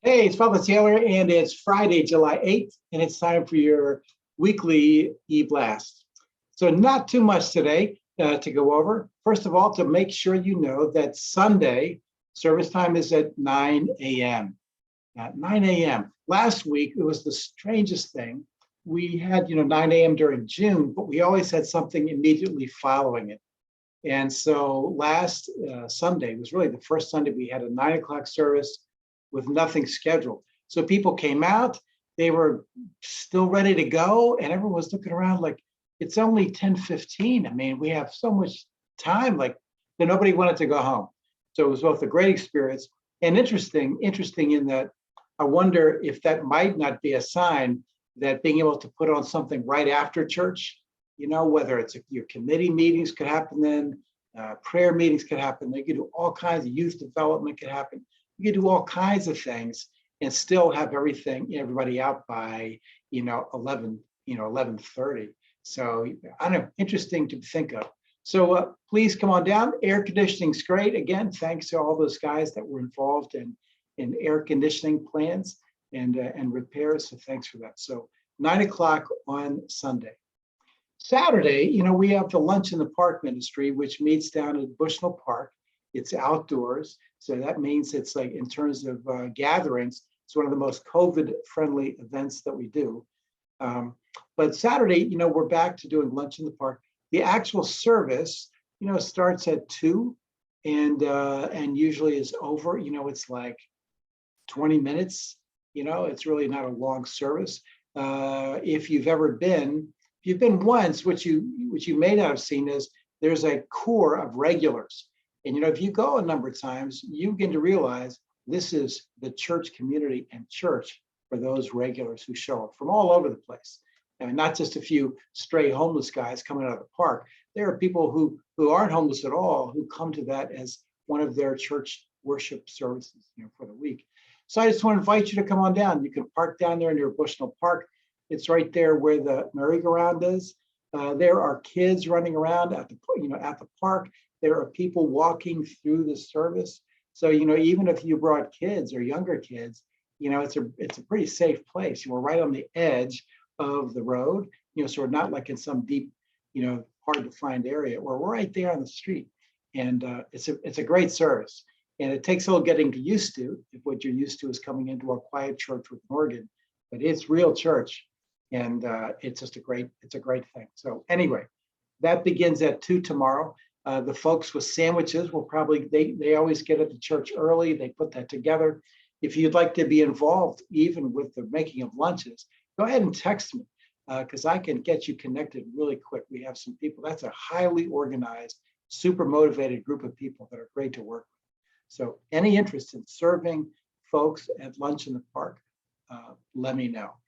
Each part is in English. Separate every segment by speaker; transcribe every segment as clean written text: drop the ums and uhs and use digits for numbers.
Speaker 1: Hey, it's Papa Taylor, and it's Friday, July 8th, and it's time for your weekly eBlast. So, not too much today to go over. First of all, to make sure you know that Sunday service time is at 9 a.m. At 9 a.m. Last week, it was the strangest thing. We had, 9 a.m. during June, but we always had something immediately following it. And so last Sunday was really the first Sunday we had a 9 o'clock service with nothing scheduled. So people came out, they were still ready to go, and everyone was looking around like it's only 10:15. I mean, we have so much time, like that nobody wanted to go home. So it was both a great experience and interesting in that I wonder if that might not be a sign that being able to put on something right after church, whether it's your committee meetings could happen then, prayer meetings could happen. They could do all kinds of youth development could happen. You could do all kinds of things and still have everybody out by 11:30. So I don't know, interesting to think of. So please come on down. Air conditioning's great. Again, thanks to all those guys that were involved in air conditioning plans and repairs. So thanks for that. So 9 o'clock on Sunday. Saturday, we have the Lunch in the Park ministry, which meets down at Bushnell Park. It's outdoors. So that means it's like in terms of gatherings, it's one of the most COVID-friendly events that we do. But Saturday, we're back to doing Lunch in the Park. The actual service, starts at 2 and usually is over. It's like 20 minutes. It's really not a long service. If you've been once, which you may not have seen is there's a core of regulars. And if you go a number of times, you begin to realize this is the church community and church for those regulars who show up from all over the place. And not just a few stray homeless guys coming out of the park. There are people who aren't homeless at all who come to that as one of their church worship services, for the week. So I just want to invite you to come on down. You can park down there near Bushnell Park. It's right there where the merry-go-round is. There are kids running around at the park. There are people walking through the service. So, even if you brought kids or younger kids, it's a pretty safe place. We're right on the edge of the road, so we're not like in some deep, hard to find area. We're right there on the street. And it's a great service. And it takes a little getting used to if what you're used to is coming into a quiet church with an organ, but it's real church. And it's a great thing. So anyway, that begins at 2 tomorrow. The folks with sandwiches will probably, they always get at the church early. They put that together. If you'd like to be involved, even with the making of lunches, go ahead and text me because I can get you connected really quick. We have some people. That's a highly organized, super motivated group of people that are great to work with. So any interest in serving folks at Lunch in the Park, let me know.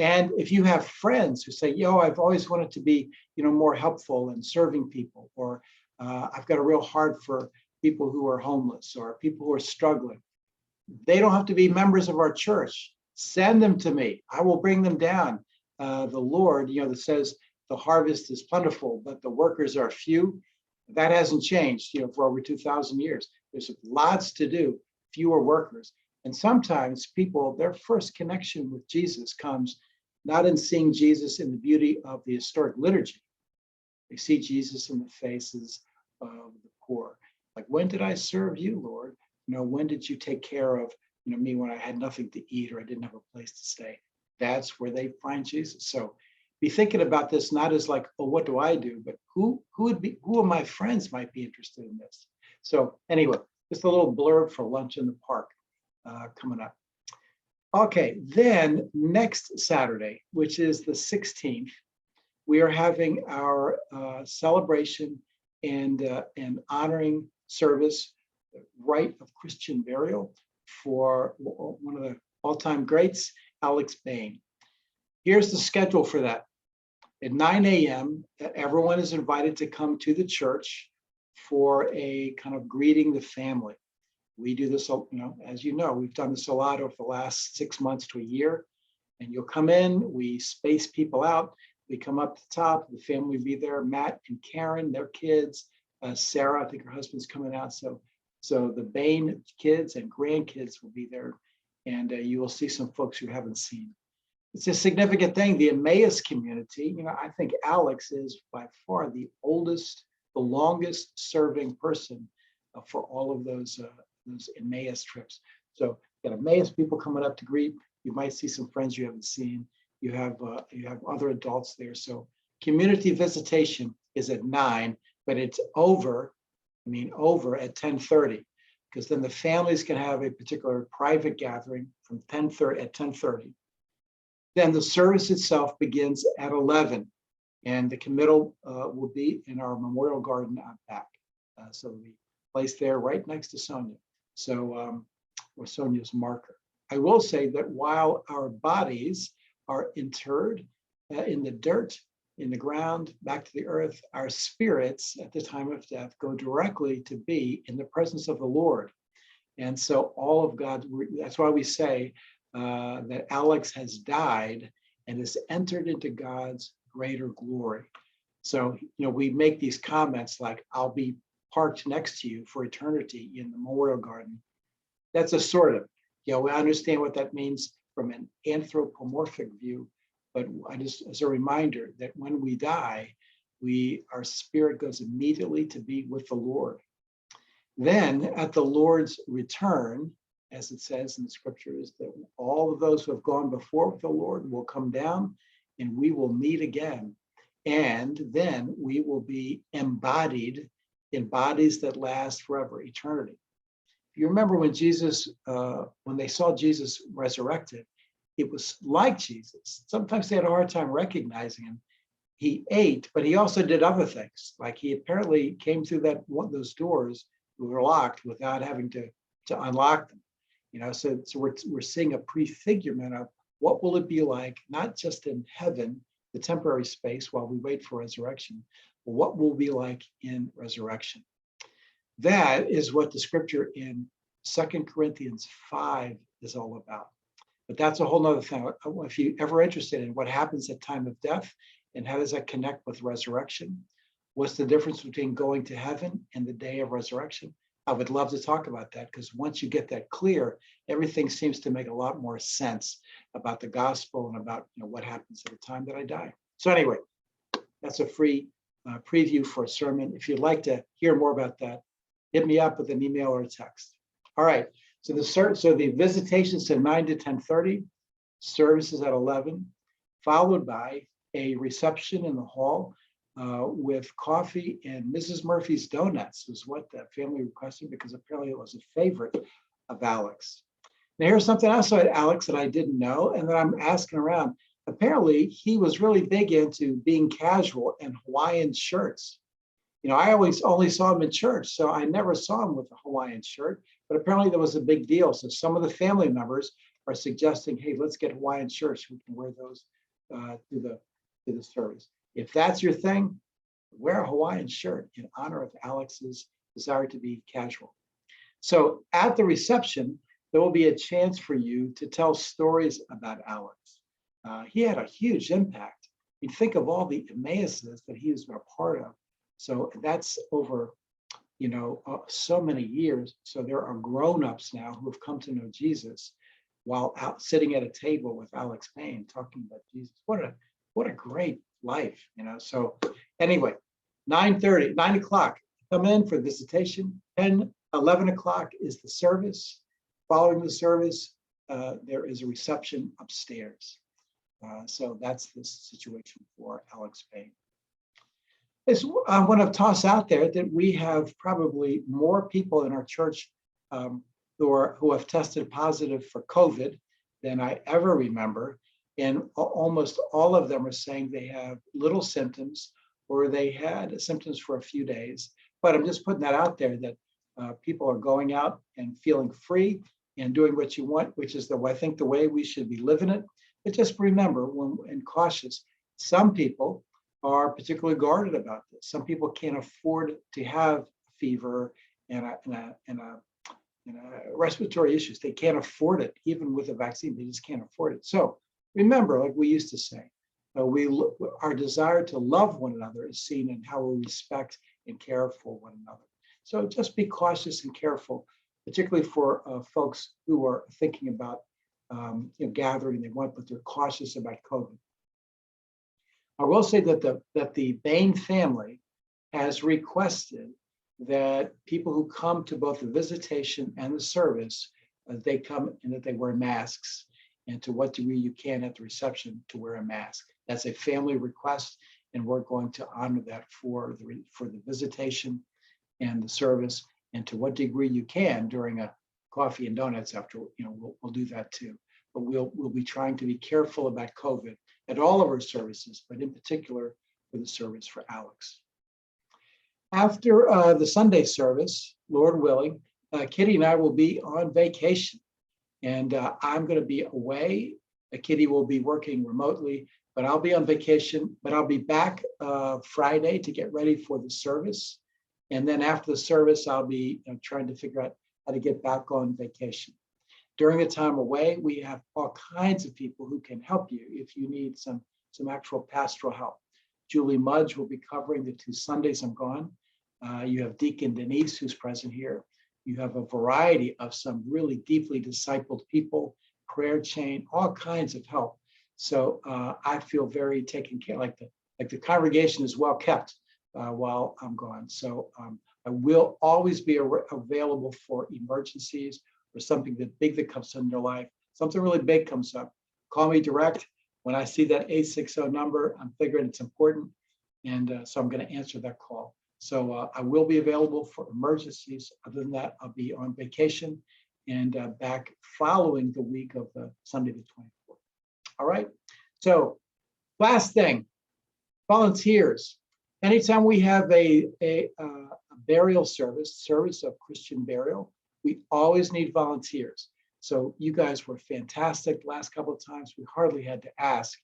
Speaker 1: And if you have friends who say, I've always wanted to be, more helpful in serving people, or I've got a real heart for people who are homeless or people who are struggling. They don't have to be members of our church. Send them to me. I will bring them down. The Lord, that says the harvest is plentiful, but the workers are few. That hasn't changed, for over 2,000 years. There's lots to do, fewer workers. And sometimes people, their first connection with Jesus comes not in seeing Jesus in the beauty of the historic liturgy. They see Jesus in the faces of the poor. Like, when did I serve you, Lord? When did you take care of, me when I had nothing to eat or I didn't have a place to stay? That's where they find Jesus. So be thinking about this, not as like, what do I do? But who of my friends might be interested in this? So anyway, just a little blurb for Lunch in the Park coming up. Okay, then next Saturday, which is the 16th, we are having our celebration and honoring service, rite of Christian burial for one of the all-time greats, Alex Bain. Here's the schedule for that. At 9 a.m., everyone is invited to come to the church for a kind of greeting the family. We do this, as we've done this a lot over the last 6 months to a year. And you'll come in, we space people out. We come up to the top, the family will be there, Matt and Karen, their kids, Sarah, I think her husband's coming out. So the Bain kids and grandkids will be there. and you will see some folks you haven't seen. It's a significant thing. The Emmaus community, I think Alex is by far the oldest, the longest serving person for all of those Emmaus trips. So you got Emmaus people coming up to greet. You might see some friends you haven't seen. You have other adults there. So community visitation is at 9, but it's over at 10:30, because then the families can have a particular private gathering from 10:30 at 10:30. Then the service itself begins at 11, and the committal will be in our memorial garden out back. So it'll be placed there right next to Sonia. So, or Sonia's marker. I will say that while our bodies are interred in the dirt, in the ground, back to the earth, our spirits at the time of death go directly to be in the presence of the Lord. And so all of God, that's why we say that Alex has died and has entered into God's greater glory. So, we make these comments like, I'll be parked next to you for eternity in the memorial garden. That's a sort of, we understand what that means from an anthropomorphic view, but just as a reminder that when we die, our spirit goes immediately to be with the Lord. Then at the Lord's return, as it says in the scriptures, that all of those who have gone before the Lord will come down and we will meet again. And then we will be embodied in bodies that last forever, eternity. If you remember when when they saw Jesus resurrected, it was like Jesus. Sometimes they had a hard time recognizing him. He ate, but he also did other things. Like he apparently came through those doors that were locked without having to unlock them. So we're seeing a prefigurement of what will it be like, not just in heaven, the temporary space while we wait for resurrection, but what will be like in resurrection. That is what the scripture in 2 Corinthians 5 is all about. But that's a whole nother thing. If you're ever interested in what happens at time of death and how does that connect with resurrection, what's the difference between going to heaven and the day of resurrection, I would love to talk about that, because once you get that clear, everything seems to make a lot more sense about the gospel and about what happens at the time that I die. So anyway, that's a free preview for a sermon. If you'd like to hear more about that, hit me up with an email or a text. All right. So the visitations at 9 to 10:30, services at 11, followed by a reception in the hall with coffee and Mrs. Murphy's Donuts was what the family requested, because apparently it was a favorite of Alex. Now here's something else about Alex that I didn't know, and that I'm asking around. Apparently he was really big into being casual and Hawaiian shirts. I always only saw him in church, so I never saw him with a Hawaiian shirt, but apparently that was a big deal. So some of the family members are suggesting, hey, let's get Hawaiian shirts. We can wear those to the service. If that's your thing, wear a Hawaiian shirt in honor of Alex's desire to be casual. So at the reception, there will be a chance for you to tell stories about Alex. He had a huge impact. Think of all the Emmauses that he was a part of. So that's over, so many years. So there are grown-ups now who have come to know Jesus while out sitting at a table with Alex Payne talking about Jesus. What a great life, So anyway, 9:30, 9 o'clock, come in for visitation. 11 o'clock is the service. Following the service, there is a reception upstairs. So that's the situation for Alex Payne. I want to toss out there that we have probably more people in our church who have tested positive for COVID than I ever remember. And almost all of them are saying they have little symptoms, or they had symptoms for a few days. But I'm just putting that out there that people are going out and feeling free and doing what you want, which is I think the way we should be living it. But just remember, and cautious, some people are particularly guarded about this. Some people can't afford to have fever and respiratory issues. They can't afford it, even with a vaccine. They just can't afford it. So remember, like we used to say, our desire to love one another is seen in how we respect and care for one another. So just be cautious and careful, particularly for folks who are thinking about gathering they want, but they're cautious about COVID. I will say that the Bain family has requested that people who come to both the visitation and the service, they come and that they wear masks, and to what degree you can at the reception to wear a mask. That's a family request, and we're going to honor that for the visitation and the service, and to what degree you can during a coffee and donuts after, we'll do that too. But we'll be trying to be careful about COVID at all of our services, but in particular for the service for Alex. After the Sunday service, Lord willing, Kitty and I will be on vacation, and I'm going to be away. Kitty will be working remotely, but I'll be on vacation, but I'll be back Friday to get ready for the service. And then after the service, I'll be trying to figure out how to get back on vacation. During the time away, we have all kinds of people who can help you if you need some actual pastoral help. Julie Mudge will be covering the 2 Sundays I'm gone. You have Deacon Denise, who's present here. You have a variety of some really deeply discipled people, prayer chain, all kinds of help. So I feel very taken care, like the congregation is well kept while I'm gone. So I will always be available for emergencies or something big that comes in your life. Something really big comes up. Call me direct. When I see that 860 number, I'm figuring it's important. And so I'm going to answer that call. So I will be available for emergencies. Other than that, I'll be on vacation and back following the week of the Sunday the 24th. All right. So last thing, volunteers. Anytime we have a burial service of Christian burial, we always need volunteers. So you guys were fantastic. Last couple of times, we hardly had to ask.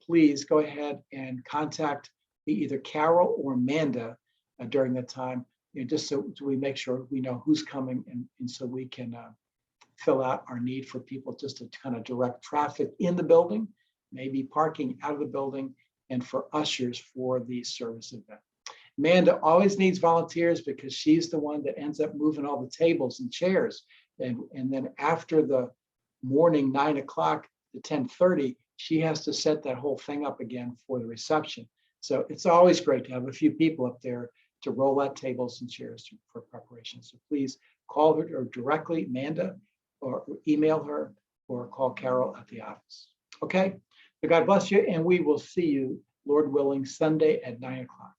Speaker 1: Please go ahead and contact either Carol or Amanda during that time, just so we make sure we know who's coming, and so we can fill out our need for people just to kind of direct traffic in the building, maybe parking out of the building, and for ushers for the service event. Amanda always needs volunteers because she's the one that ends up moving all the tables and chairs. And then after the morning 9 o'clock to 10:30, she has to set that whole thing up again for the reception. So it's always great to have a few people up there to roll out tables and chairs for preparation. So please call her or directly, Amanda, or email her, or call Carol at the office. Okay, so God bless you, and we will see you, Lord willing, Sunday at 9 o'clock.